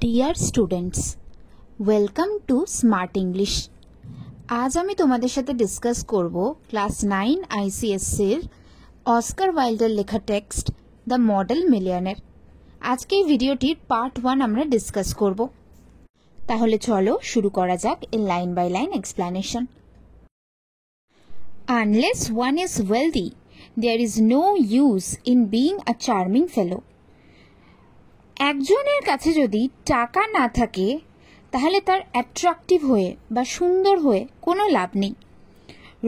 Dear students, welcome to smart English. আজ আমি তোমাদের সাথে ডিসকাস করব ক্লাস 9 আইসিএসসির অস্কার ওয়াইল্ডের লেখা টেক্সট দ্য মডেল মিলিয়নের। আজকে এই ভিডিওটির পার্ট 1 আমরা ডিসকাস করব। তাহলে চলো শুরু করা যাক এর line by line explanation. Unless one is wealthy, there is no use in being a charming fellow. একজনের কাছে যদি টাকা না থাকে তাহলে তার অ্যাট্রাকটিভ হয়ে বা সুন্দর হয়ে কোনো লাভ নেই।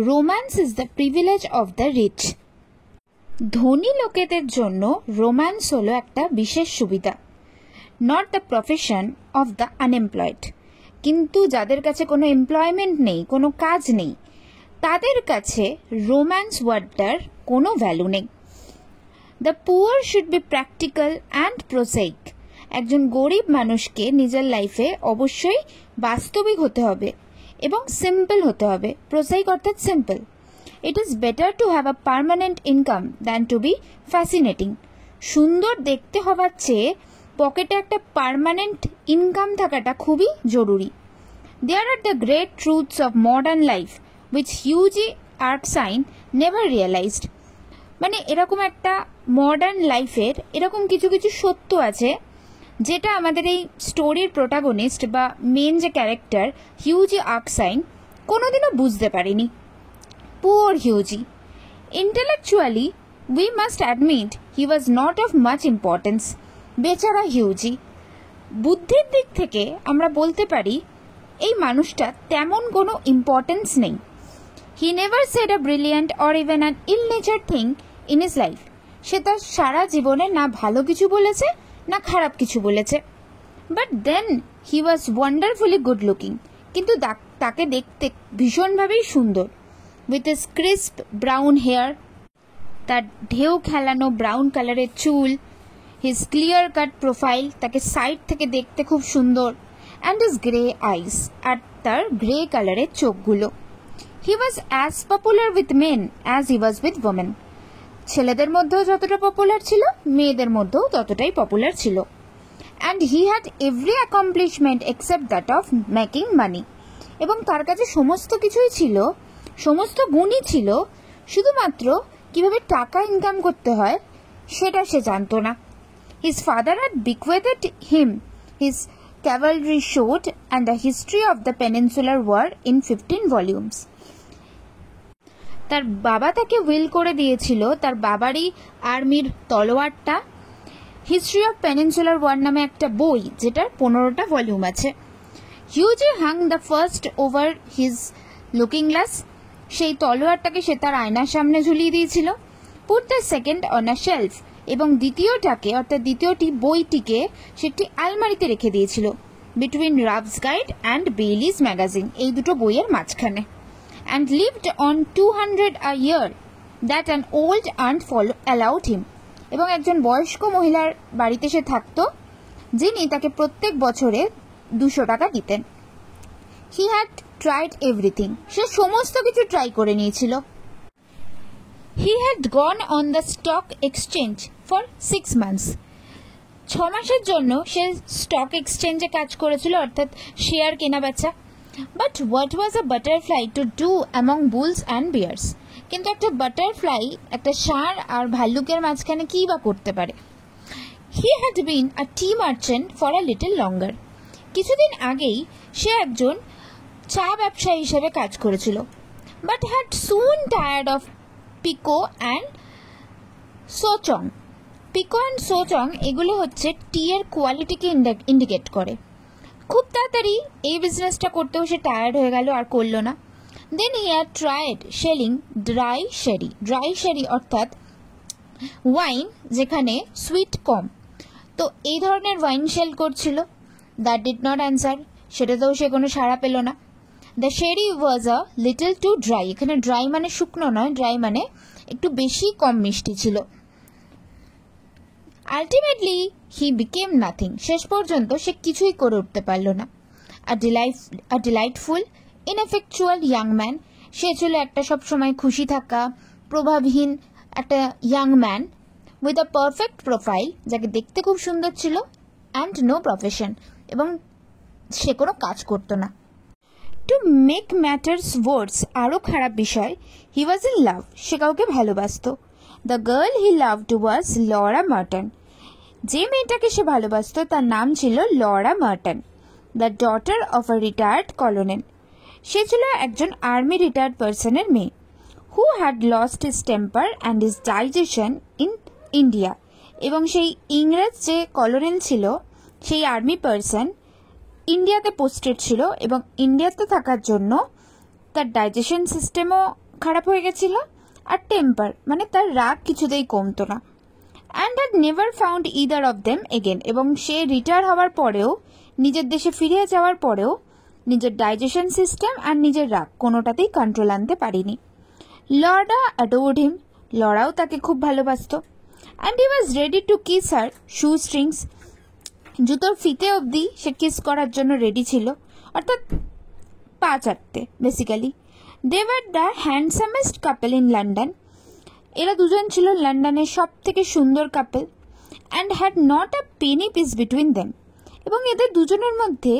Romance is the privilege of the rich. ধনী লোকেদের জন্য রোম্যান্স হলো একটা বিশেষ সুবিধা, not the profession of the unemployed. কিন্তু যাদের কাছে কোনো এমপ্লয়মেন্ট নেই, কোনো কাজ নেই, তাদের কাছে রোম্যান্স ওয়ার্ডটার কোনো ভ্যালু নেই। The poor should be practical and prosaic. একজন গরিব মানুষকে নিজের লাইফে অবশ্যই বাস্তবিক হতে হবে এবং সিম্পল হতে হবে। প্রোসাইক অর্থাৎ simple. It is better to have a permanent income than to be fascinating. সুন্দর দেখতে হওয়ার চেয়ে পকেটে একটা পার্মানেন্ট ইনকাম থাকাটা খুবই জরুরি। There are the great truths of modern life which Hughie Erskine never realised. মানে এরকম একটা মডার্ন লাইফের এরকম কিছু কিছু সত্য আছে যেটা আমাদের এই স্টোরির প্রোটাগনিস্ট বা মেন যে ক্যারেক্টার হিউজি আর্কসাইন কোনোদিনও বুঝতে পারেনি। Poor Hughie. Intellectually we must admit he was not of much importance. বেচারা হিউজি। বুদ্ধির দিক থেকে আমরা বলতে পারি এই মানুষটা তেমন কোনো ইম্পর্টেন্স নেই। He never said a brilliant or even an ill-natured thing in his life. সে তার সারা জীবনে না ভালো কিছু বলেছে না খারাপ কিছু বলেছে। But then he was wonderfully good looking. কিন্তু তাকে দেখতে ভীষণভাবেই সুন্দর। With his crisp brown hair, তার ঢেউ খেলানো ব্রাউন কালারের চুল, his clear cut profile, তাকে সাইড থেকে দেখতে খুব সুন্দর, and his grey eyes, আর তার গ্রে কালারের চোখগুলো। He was as popular with men as he was with women. ছেলেদের মধ্যেও যতটা পপুলার ছিল, মেয়েদের মধ্যেও ততটাই পপুলার ছিল। And he had every accomplishment except that of making money. এবং তার কাছে সমস্ত কিছুই ছিল, সমস্ত গুণই ছিল, শুধুমাত্র কিভাবে টাকা ইনকাম করতে হয় সেটা সে জানতো না। His father had bequeathed him his cavalry sword and the history of the Peninsular War in 15 volumes. তার বাবা তাকে উইল করে দিয়েছিল তার বাবারই আর্মির তলোয়ারটা। হিস্ট্রি অফ পেনিনসুলার ওয়ার নামে একটা বই যেটার 15টা ভলিউম আছে। Hughie hung the first over his looking glass. সেই তলোয়ারটাকে সে তার আয়নার সামনে ঝুলিয়ে দিয়েছিল। Put the second on a shelf. এবং দ্বিতীয়টাকে অর্থাৎ দ্বিতীয়টি বইটিকে সেটি আলমারিতে রেখে দিয়েছিল between Ruff's guide and Bailey's magazine, এই দুটো বইয়ের মাঝখানে। And lived on 200 a year that an old aunt allowed him. এবং একজন বয়স্ক মহিলার বাড়িতে সে থাকতো যিনি তাকে প্রত্যেক বছরে 200 টাকা দিতেন। He had tried everything. সে সমস্ত কিছু ট্রাই করে নিয়েছিল। He had gone on the stock exchange for 6 months. 6 মাসের জন্য সে স্টক এক্সচেঞ্জে কাজ করেছিল, অর্থাৎ শেয়ার কেনা বেচা। But what was a butterfly to do among bulls and bears? কিন্তু একটা বাটারফ্লাই একটা ষাঁড় আর ভাল্লুকের মাঝখানে কি বা করতে পারে? He had been a tea merchant for a little longer. কিছুদিন আগেই সে একজন চা ব্যবসায়ী হিসেবে কাজ করেছিল। But had soon tired of Pico and Sochong. Pico and Sochong এগুলো হচ্ছে টি এর কোয়ালিটিকে ইন্ডিকেট করে। খুব তাড়াতাড়ি এই বিজনেসটা করতেও সে টায়ার্ড হয়ে গেল, আর করলো না। Then he had tried selling dry sherry. Dry sherry অর্থাৎ ওয়াইন যেখানে সুইট কম, তো এই ধরনের ওয়াইন সেল করছিল। That did not answer. সেটাতেও সে কোনো সাড়া পেল না। The sherry was a little too dry. এখানে ড্রাই মানে শুকনো নয়, ড্রাই মানে একটু বেশি কম মিষ্টি ছিল। Ultimately he became nothing. শেষ পর্যন্ত সে কিছুই করে উঠতে পারল না। আ ডিলাইটফুল ইনএফেকচুয়াল ইয়াং ম্যান। সে ছিল একটা সবসময় খুশি থাকা প্রভাবহীন একটা young man with a perfect profile, যাকে দেখতে খুব সুন্দর ছিল, অ্যান্ড নো প্রফেশন, এবং সে কোনো কাজ করতো না। টু মেক ম্যাটার্স ওয়ার্স, আরও খারাপ বিষয়, হি ওয়াজ ইন লাভ, সে কাউকে ভালোবাসত। The girl he loved was Laura Merton, যে মেয়েটাকে সে ভালোবাসত তার নাম ছিল Laura Merton, the daughter of a retired colonel, সে ছিল একজন আর্মি রিটায়ার্ড পার্সনের মেয়ে। Who had lost his temper and his digestion in India, এবং সেই ইংরেজ যে কলোনেল ছিল, সেই আর্মি পার্সন ইন্ডিয়াতে পোস্টেড ছিল, এবং ইন্ডিয়াতে থাকার জন্য তার ডাইজেশন সিস্টেমও খারাপ হয়ে গেছিল, আর টেম্পার মানে তার রাগ কিছুতেই কমতো না। And had never found either of them again, এবং সে রিটায়ার হওয়ার পরেও, নিজের দেশে ফিরে যাওয়ার পরেও নিজের ডাইজেশন সিস্টেম আর নিজের রাগ কোনোটাতেই কন্ট্রোল আনতে পারিনি। লরা অ্যাডোর্ড হিম, লরাও তাকে খুব ভালোবাসত। And he was ready to kiss her shoe strings, জুতোর ফিতে অবধি সে কিস করার জন্য রেডি ছিল, অর্থাৎ পা চাটতে basically. They were the handsomest couple in London, এরা দুজন ছিল লন্ডনের সব থেকে সুন্দর couple. And had not a penny piece between them, এবং এদের দুজনের মধ্যে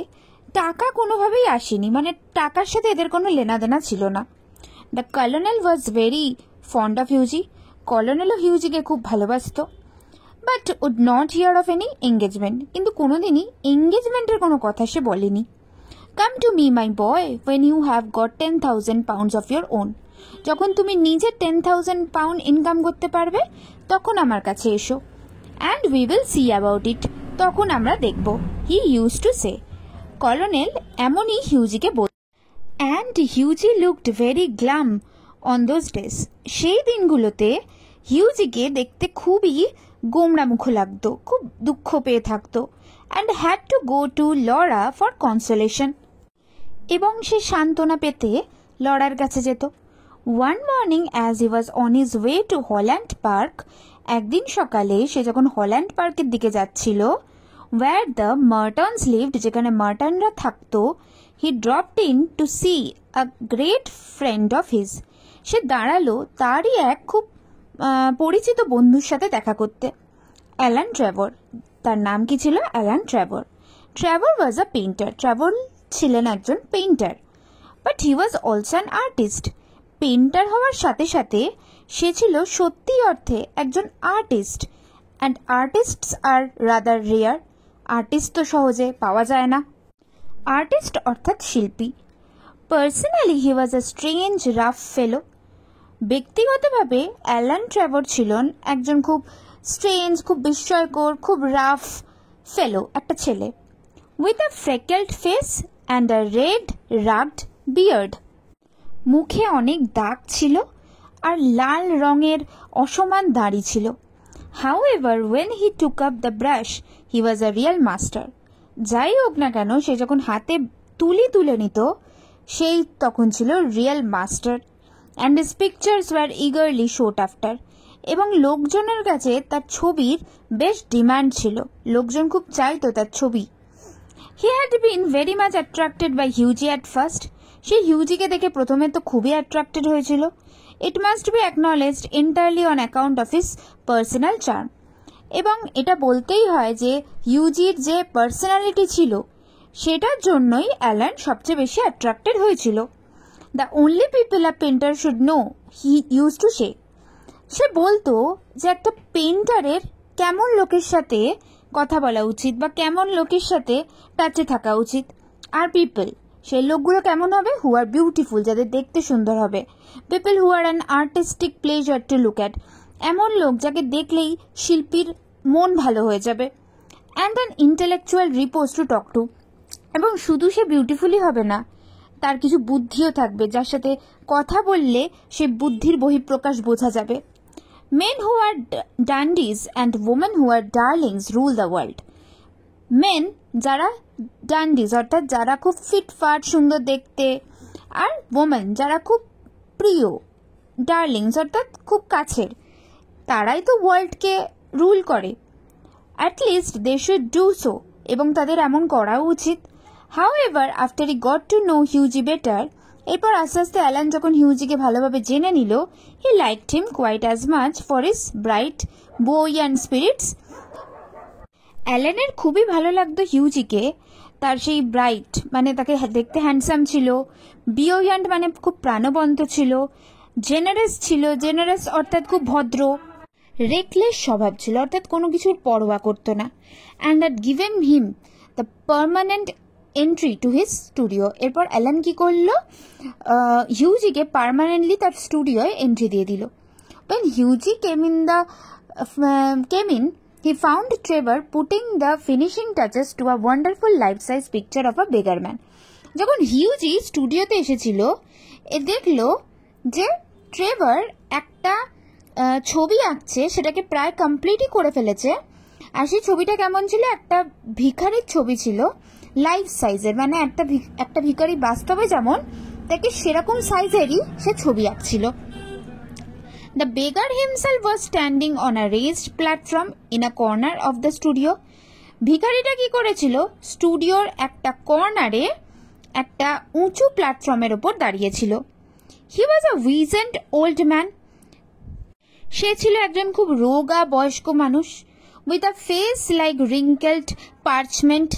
টাকা কোনোভাবেই আসেনি, মানে টাকার সাথে এদের কোনো লেনাদেনা ছিল না। The colonel was very fond of Hughie, কলোনেলও হিউজিকে খুব ভালোবাসত। But would not hear of any engagement, কিন্তু কোনোদিনই এঙ্গেজমেন্টের কোনো কথা সে বলেনি। Come to me my boy when you have got 10,000 pounds of your own, যখন তুমি নিজে 10,000 pound ইনকাম করতে পারবে তখন আমার কাছে এসো। And we will see about it, তখন আমরা দেখব, he used to say, colonel এমনই হিউজিকে বল। And Hughie looked very glum on those days, সেই দিনগুলোতে হিউজিকে দেখতে খুবই গোমড়া মুখ লাগতো, খুব দুঃখ পেয়ে থাকতো। And had to go to Laura for consolation, এবং সে সান্ত্বনা পেতে লরার কাছে যেত। One morning as he was on his way to Holland Park, একদিন সকালে সে যখন হল্যান্ড পার্কের দিকে যাচ্ছিল, ওয়্যার দ্য মার্টনস লিভড, যেখানে মার্টনরা থাকতো, he dropped in to see a great friend of his, সে দাঁড়ালো তারই এক খুব পরিচিত বন্ধুর সাথে দেখা করতে, অ্যালান ট্রেভর। তার নাম কি ছিল? Alan Trevor. Trevor was a painter, Trevor ছিলেন একজন painter. But he was also an artist, painter হওয়ার সাথে সাথে সে ছিল সত্যি অর্থে একজন artist. And artists are rather rare, artist তো সহজে পাওয়া যায় না, আর্টিস্ট অর্থাৎ শিল্পী। Personally he was a strange rough fellow, ব্যক্তিগতভাবে অ্যালান ট্রেভর ছিলেন একজন খুব স্ট্রেঞ্জ, খুব বিস্ময়কর, খুব রাফ ফেলো একটা ছেলে। With a freckled face and a red ragged beard, মুখে অনেক দাগ ছিল আর লাল রঙের অসমান দাড়ি ছিল। However when he took up the brush he was a real master, যাই হোক না কেন সে যখন হাতে তুলে নিত সেই তখন ছিল real master. And his pictures were eagerly sought after, এবং লোকজনের কাছে তার ছবির বেশ ডিমান্ড ছিল, লোকজন খুব চাইতো তার ছবি। He had been very much attracted by Hughie at first, সে হিউজিকে দেখে প্রথমে তো খুবই অ্যাট্রাক্টেড হয়েছিল। It must be acknowledged entirely on account of his personal charm, এবং এটা বলতেই হয় যে হিউজির যে পার্সোনালিটি ছিল সেটার জন্যই অ্যালান সবচেয়ে বেশি অ্যাট্রাক্টেড হয়েছিল। The only people a painter should know, he used to say, সে বলতো যে একটা পেন্টারের কেমন লোকের সাথে কথা বলা উচিত বা কেমন লোকের সাথে টাচে থাকা উচিত। আর পিপল, সেই লোকগুলো কেমন হবে? হু আর বিউটিফুল, যাদের দেখতে সুন্দর হবে। People who are an artistic pleasure to look at, এমন লোক যাকে দেখলেই শিল্পীর মন ভালো হয়ে যাবে। And an intellectual repose to talk to, এবং শুধু সে বিউটিফুলই হবে না, তার কিছু বুদ্ধিও থাকবে, যার সাথে কথা বললে সে বুদ্ধির বহিঃপ্রকাশ বোঝা যাবে। Men who are dandies and women who are darlings rule the world, men যারা ডান্ডিজ অর্থাৎ যারা খুব ফিটফাট সুন্দর দেখতে, আর ওমেন যারা খুব প্রিয়, ডার্লিংস অর্থাৎ খুব কাছের, তারাই তো ওয়ার্ল্ডকে রুল করে। At least they should do so, এবং তাদের এমন করা উচিত। However after he got to know Hughie better, এরপর আস্তে আস্তে অ্যালান যখন হিউজিকে ভালোভাবে জেনে নিল, he liked him quite as much for his bright buoy and spirits, অ্যালেনের খুবই ভালো লাগতো হিউজিকে, তার সেই ব্রাইট মানে তাকে দেখতে হ্যান্ডসাম ছিল, বিয়োয়ান্ট মানে খুব প্রাণবন্ত ছিল, জেনারাস অর্থাৎ খুব ভদ্র, রেকলেস স্বভাব ছিল অর্থাৎ কোনো কিছুর পরোয়া করতো না, and that given him the permanent entry to his studio. এরপর অ্যালেন কি করলো, হিউজিকে পার্মানেন্টলি তার স্টুডিওয় এন্ট্রি দিয়ে দিল। When Hughie came in, he found Trevor putting the finishing touches to a wonderful life-size picture of a beggar man. যখন হিউজি স্টুডিওতে এসেছিল, দেখলো যে ট্রেভার একটা ছবি আঁকছে, সেটাকে প্রায় কমপ্লিটই করে ফেলেছে। আর সেই ছবিটা কেমন ছিল, একটা ভিখারির ছবি ছিল, লাইফ সাইজের, মানে একটা ভিখারি বাস্তবে যেমন তাকে সেরকম সাইজেরই সে ছবি আঁকছিল। The beggar himself was standing on a raised platform in a corner of the studio. ভিখারিটা কি করেছিল, স্টুডিওর একটা কর্নারে একটা উঁচু প্ল্যাটফর্মের ওপর দাঁড়িয়েছিল। He was a wizened old man. সে ছিল একজন খুব রোগা বয়স্ক মানুষ, with a face like wrinkled parchment.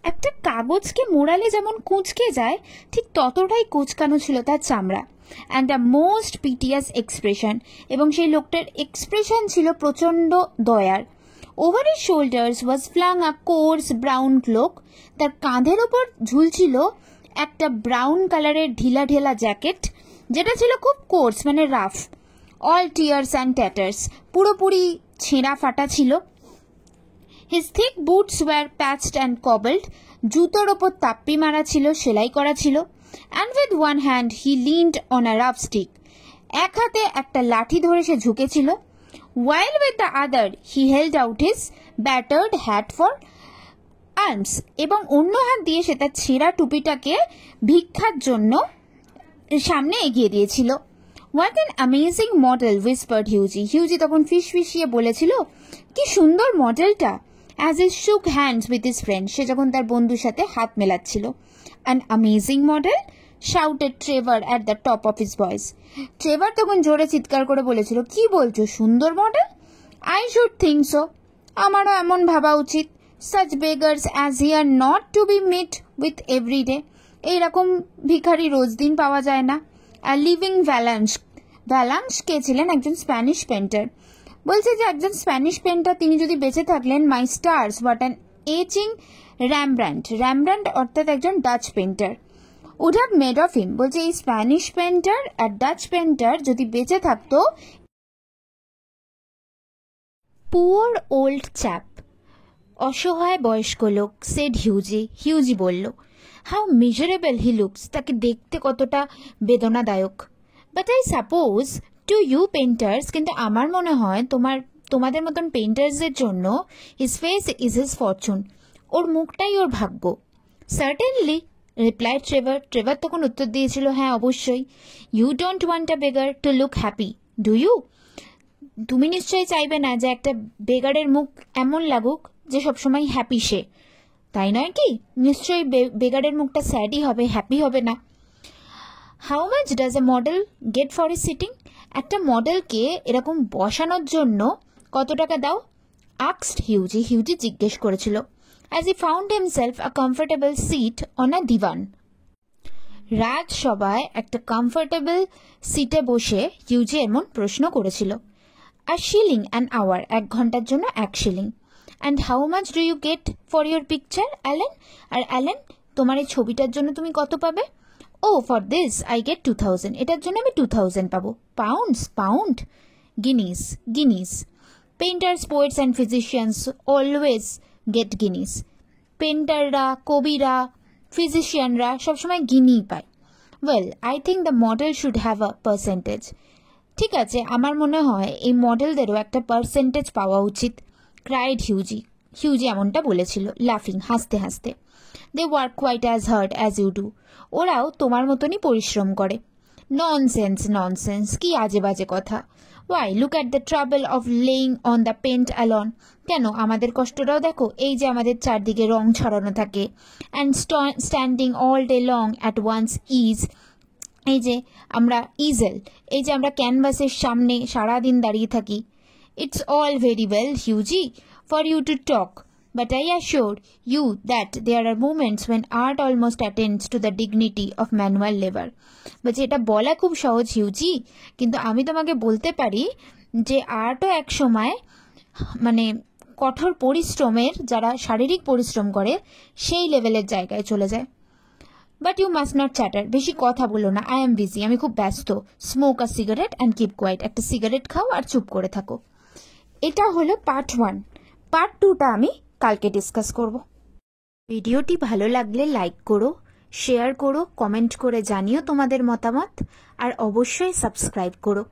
একটা কাগজকে মোড়ালে যেমন কুঁচকে যায়, ঠিক ততটাই কুঁচকানো ছিল তার চামড়া। অ্যান্ড দ্য মোস্ট পিটিয়াস এক্সপ্রেশন, এবং সেই লোকটার এক্সপ্রেশন ছিল প্রচণ্ড দয়ার। ওভার হিজ শোল্ডার্স ওয়াজ ফ্লাং আ কোর্স ব্রাউন ক্লোক, তার কাঁধের ওপর ঝুলছিল একটা ব্রাউন কালারের ঢিলা ঢেলা জ্যাকেট, যেটা ছিল খুব কোর্স মানে rough. All tears and tatters, পুরোপুরি ছেঁড়া ফাটা ছিল। His thick boots were patched and cobbled, জুতোর ওপর তাপ্পি মারা ছিল, সেলাই করা ছিল। And with one hand he leaned on a rough stick. এক হাতে একটা লাঠি ধরে সে ঝুঁকেছিল। While with the other he held out his battered hat for alms. এবং অন্য হাত দিয়ে সে তার ছেঁড়া টুপিটাকে ভিক্ষার জন্য সামনে এগিয়ে দিয়েছিল। What an amazing model, whispered Hughie. Hughie তখন ফিসফিসিয়ে বলেছিল, কি সুন্দর মডেলটা। As he shook hands with his friend, সে যখন তার বন্ধুর সাথে হাত মেলাচ্ছিল। An amazing model, shouted Trevor at the top of his voice. Trevor তখন জোরে চিৎকার করে বলেছিল, কি বলছো, সুন্দর model? I should think so. আমারও এমন ভাবা উচিত। Such beggars as he are not to be met with every day. এইরকম ভিখারি রোজ দিন পাওয়া যায় না। A living Valanche কে ছিলেন একজন স্প্যানিশ পেন্টার। বলছে যে একজন স্প্যানিশ পেন্টার, তিনি যদি বেঁচে থাকলেন, my stars what an etching Rembrandt অর্থাৎ একজন Dutch painter would have made of him. বলছে এই স্প্যানিশ পেন্টার আর ডাচ পেন্টার যদি বেঁচে থাকতো। পুয়ার ওল্ড চ্যাপ, অসহায় বয়স্ক লোক, সেড হিউজি বলল। হাউ মিজারেবল হি লুকস, তাকে দেখতে কতটা বেদনাদায়ক। But I suppose to you painters, কিন্তু আমার মনে হয় তোমাদের মতন পেন্টার্সদের জন্য his face is his fortune, ওর মুখটাই ওর ভাগ্য। সার্টেনলি, রিপ্লাইড ট্রেভার তখন উত্তর দিয়েছিল, হ্যাঁ অবশ্যই। You don't want a beggar to look happy, do you? তুমি নিশ্চয়ই চাইবে না যে একটা বেগারের মুখ এমন লাগুক যে সবসময় হ্যাপি সে, তাই নয় কি? নিশ্চয়ই বেগারের মুখটা স্যাডই হবে, হ্যাপি হবে না। How much does a model get for a sitting? একটা মডেলকে এরকম বসানোর জন্য কত টাকা দাও? আস্কড হিউজি জিজ্ঞেস করেছিল। As he found himself a comfortable seat on a divan. রাজসভায় একটা কমফোর্টেবল সিটে বসে হিউজি এমন প্রশ্ন করেছিল। A shilling an hour, 1 ঘন্টার জন্য 1 shilling. And how much do you get for your picture, Alan? আর অ্যালেন, তোমার এই ছবিটার জন্য তুমি কত পাবে? Oh, for this I get 2000. এটার জন্য আমি 2000 পাবো। Pound? Guineas. Painters, poets and physicians always get guineas. পেন্টাররা, কবিরা, ফিজিশিয়ানরা সবসময় গিনি পায়। Well, I think the model should have a percentage. ঠিক আছে, আমার মনে হয় এই মডেলদেরও একটা পার্সেন্টেজ পাওয়া উচিত, ক্রাইড হিউজি এমনটা বলেছিল, লাফিং, হাসতে হাসতে। They work quite as hard as you do, ওরাও তোমার মতনই পরিশ্রম করে। ননসেন্স, কি আজে বাজে কথা। Why, look at the trouble of laying on the paint alone. কেন, আমাদের কষ্টটাও দেখো, এই যে আমাদের চারদিকে রং ছড়ানো থাকে। And standing all day long at one's ease, এই যে আমরা এই যে আমরা ক্যানভাসের সামনে সারাদিন দাঁড়িয়ে থাকি। It's all very well, Hughie, for you to talk, but I assure you that there are moments when art almost attains to the dignity of manual labor. বলছে এটা বলা খুব সহজ হিউজি, কিন্তু আমি তোমাকে বলতে পারি যে আর্টও এক সময় মানে কঠোর পরিশ্রমের, যারা শারীরিক পরিশ্রম করে সেই লেভেলের জায়গায় চলে যায়। But you must not chatter, বেশি কথা বলো না, আই এম বিজি, আমি খুব ব্যস্ত। Smoke a cigarette and keep quiet, একটা সিগারেট খাও আর চুপ করে থাকো। এটা হলো পার্ট 1। পার্ট 2টা আমি কালকে ডিসকাস করব। ভিডিওটি ভালো লাগলে লাইক করো, শেয়ার করো, কমেন্ট করে জানিও তোমাদের মতামত, আর অবশ্যই সাবস্ক্রাইব করো।